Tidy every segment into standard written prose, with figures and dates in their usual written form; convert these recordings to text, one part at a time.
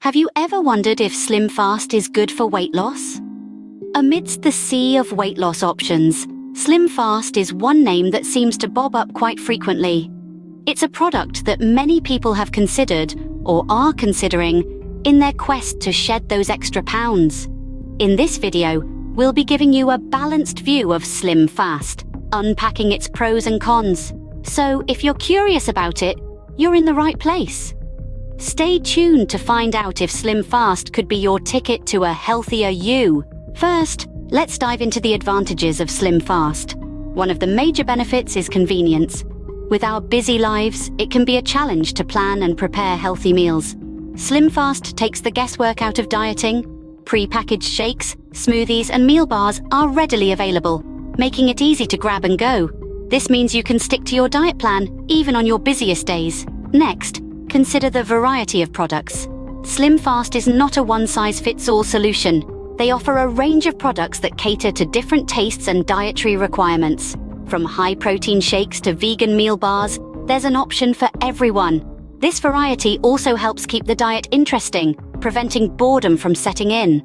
Have you ever wondered if Slim Fast is good for weight loss? Amidst the sea of weight loss options, Slim Fast is one name that seems to bob up quite frequently. It's a product that many people have considered, or are considering, in their quest to shed those extra pounds. In this video, we'll be giving you a balanced view of Slim Fast, unpacking its pros and cons. So if you're curious about it, you're in the right place. Stay tuned to find out if Slim Fast could be your ticket to a healthier you. First, let's dive into the advantages of Slim Fast. One of the major benefits is convenience. With our busy lives, it can be a challenge to plan and prepare healthy meals. Slim Fast takes the guesswork out of dieting. Pre-packaged shakes, smoothies, and meal bars are readily available, making it easy to grab and go. This means you can stick to your diet plan, even on your busiest days. Next, consider the variety of products. Slim Fast is not a one-size-fits-all solution. They offer a range of products that cater to different tastes and dietary requirements. From high-protein shakes to vegan meal bars, there's an option for everyone. This variety also helps keep the diet interesting, preventing boredom from setting in.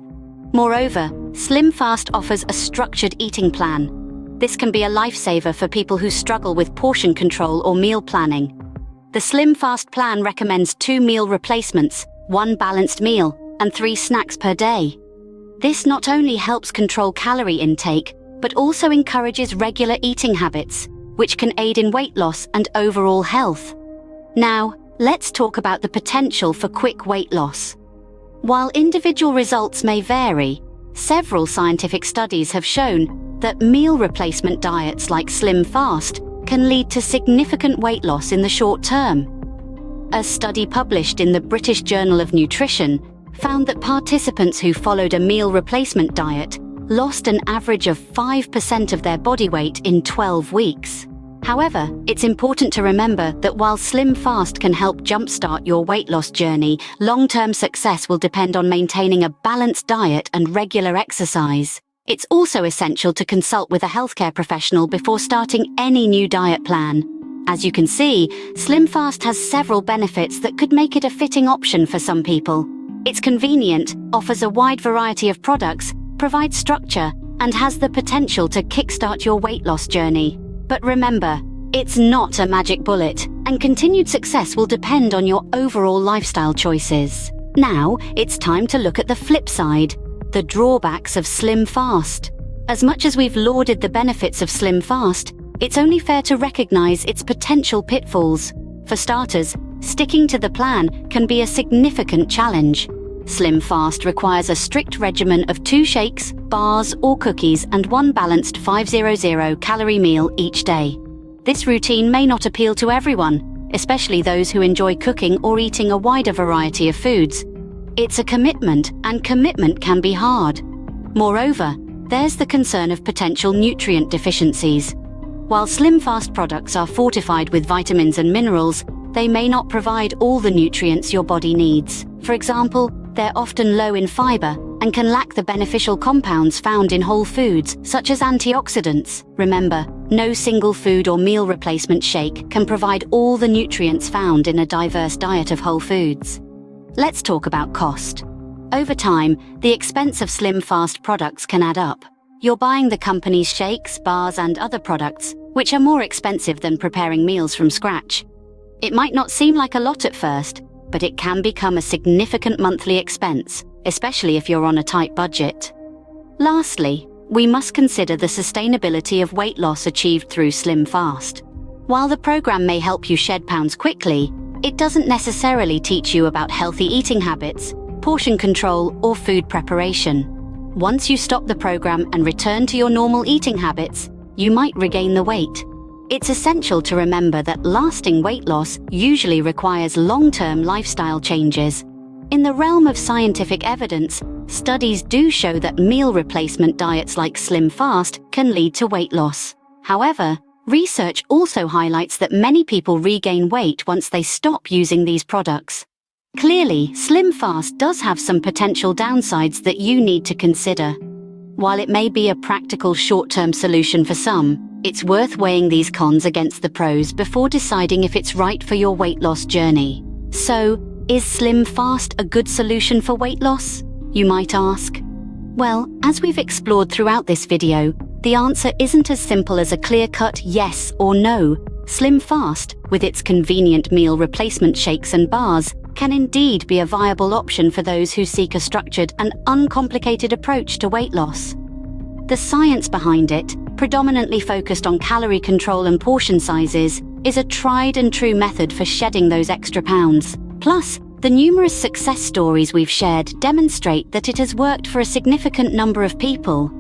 Moreover, Slim Fast offers a structured eating plan. This can be a lifesaver for people who struggle with portion control or meal planning. The Slim Fast plan recommends 2 meal replacements, 1 balanced meal, and 3 snacks per day. This not only helps control calorie intake, but also encourages regular eating habits, which can aid in weight loss and overall health. Now, let's talk about the potential for quick weight loss. While individual results may vary, several scientific studies have shown that meal replacement diets like Slim Fast can lead to significant weight loss in the short term. A study published in the British Journal of Nutrition found that participants who followed a meal replacement diet lost an average of 5% of their body weight in 12 weeks. However, it's important to remember that while Slim Fast can help jumpstart your weight loss journey, long-term success will depend on maintaining a balanced diet and regular exercise. It's also essential to consult with a healthcare professional before starting any new diet plan. As you can see, Slim Fast has several benefits that could make it a fitting option for some people. It's convenient, offers a wide variety of products, provides structure, and has the potential to kickstart your weight loss journey. But remember, it's not a magic bullet, and continued success will depend on your overall lifestyle choices. Now, it's time to look at the flip side. The drawbacks of Slim Fast. As much as we've lauded the benefits of Slim Fast, it's only fair to recognize its potential pitfalls. For starters, sticking to the plan can be a significant challenge. Slim Fast requires a strict regimen of 2 shakes, bars, or cookies and 1 balanced 500-calorie meal each day. This routine may not appeal to everyone, especially those who enjoy cooking or eating a wider variety of foods. It's a commitment, and commitment can be hard. Moreover, there's the concern of potential nutrient deficiencies. While Slim Fast products are fortified with vitamins and minerals, they may not provide all the nutrients your body needs. For example, they're often low in fiber and can lack the beneficial compounds found in whole foods, such as antioxidants. Remember, no single food or meal replacement shake can provide all the nutrients found in a diverse diet of whole foods. Let's talk about cost. Over time, the expense of Slim Fast products can add up. You're buying the company's shakes, bars, and other products, which are more expensive than preparing meals from scratch. It might not seem like a lot at first, but it can become a significant monthly expense, especially if you're on a tight budget. Lastly, we must consider the sustainability of weight loss achieved through Slim Fast. While the program may help you shed pounds quickly, it doesn't necessarily teach you about healthy eating habits, portion control, or food preparation. Once you stop the program and return to your normal eating habits, you might regain the weight. It's essential to remember that lasting weight loss usually requires long-term lifestyle changes. In the realm of scientific evidence, studies do show that meal replacement diets like Slim Fast can lead to weight loss. However, research also highlights that many people regain weight once they stop using these products. Clearly, Slim Fast does have some potential downsides that you need to consider. While it may be a practical short-term solution for some, it's worth weighing these cons against the pros before deciding if it's right for your weight loss journey. So, Is Slim Fast a good solution for weight loss? You might ask. Well, as we've explored throughout this video, the answer isn't as simple as a clear-cut yes or no. Slim Fast, with its convenient meal replacement shakes and bars, can indeed be a viable option for those who seek a structured and uncomplicated approach to weight loss. The science behind it, predominantly focused on calorie control and portion sizes, is a tried and true method for shedding those extra pounds. Plus, the numerous success stories we've shared demonstrate that it has worked for a significant number of people.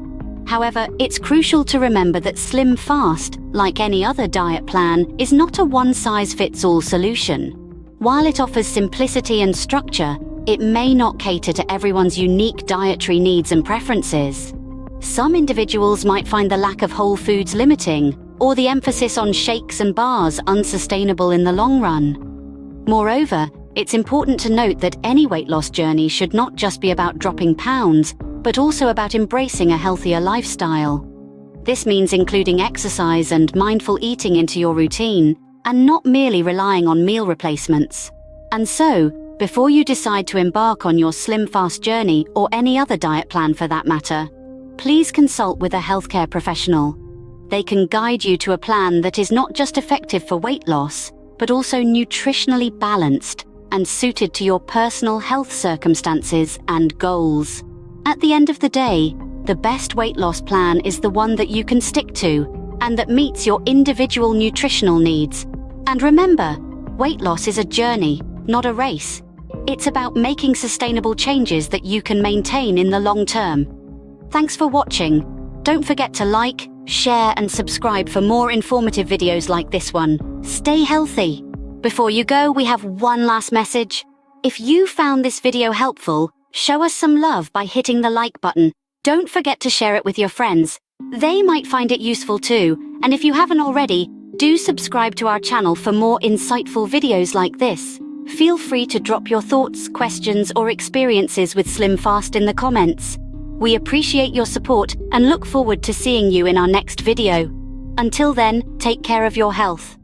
However, it's crucial to remember that Slim Fast, like any other diet plan, is not a one-size-fits-all solution. While it offers simplicity and structure, it may not cater to everyone's unique dietary needs and preferences. Some individuals might find the lack of whole foods limiting, or the emphasis on shakes and bars unsustainable in the long run. Moreover, it's important to note that any weight loss journey should not just be about dropping pounds, but also about embracing a healthier lifestyle. This means including exercise and mindful eating into your routine, and not merely relying on meal replacements. And so, before you decide to embark on your Slim Fast journey, or any other diet plan for that matter, please consult with a healthcare professional. They can guide you to a plan that is not just effective for weight loss, but also nutritionally balanced and suited to your personal health circumstances and goals. At the end of the day, the best weight loss plan is the one that you can stick to and that meets your individual nutritional needs. And remember, weight loss is a journey, not a race. It's about making sustainable changes that you can maintain in the long term. Thanks for watching. Don't forget to like, share and subscribe for more informative videos like this one. Stay healthy. Before you go, we have one last message. If you found this video helpful, show us some love by hitting the like button. Don't forget to share it with your friends. They might find it useful too. And if you haven't already, do subscribe to our channel for more insightful videos like this. Feel free to drop your thoughts, questions or experiences with Slim Fast in the comments. We appreciate your support and look forward to seeing you in our next video. Until then, take care of your health.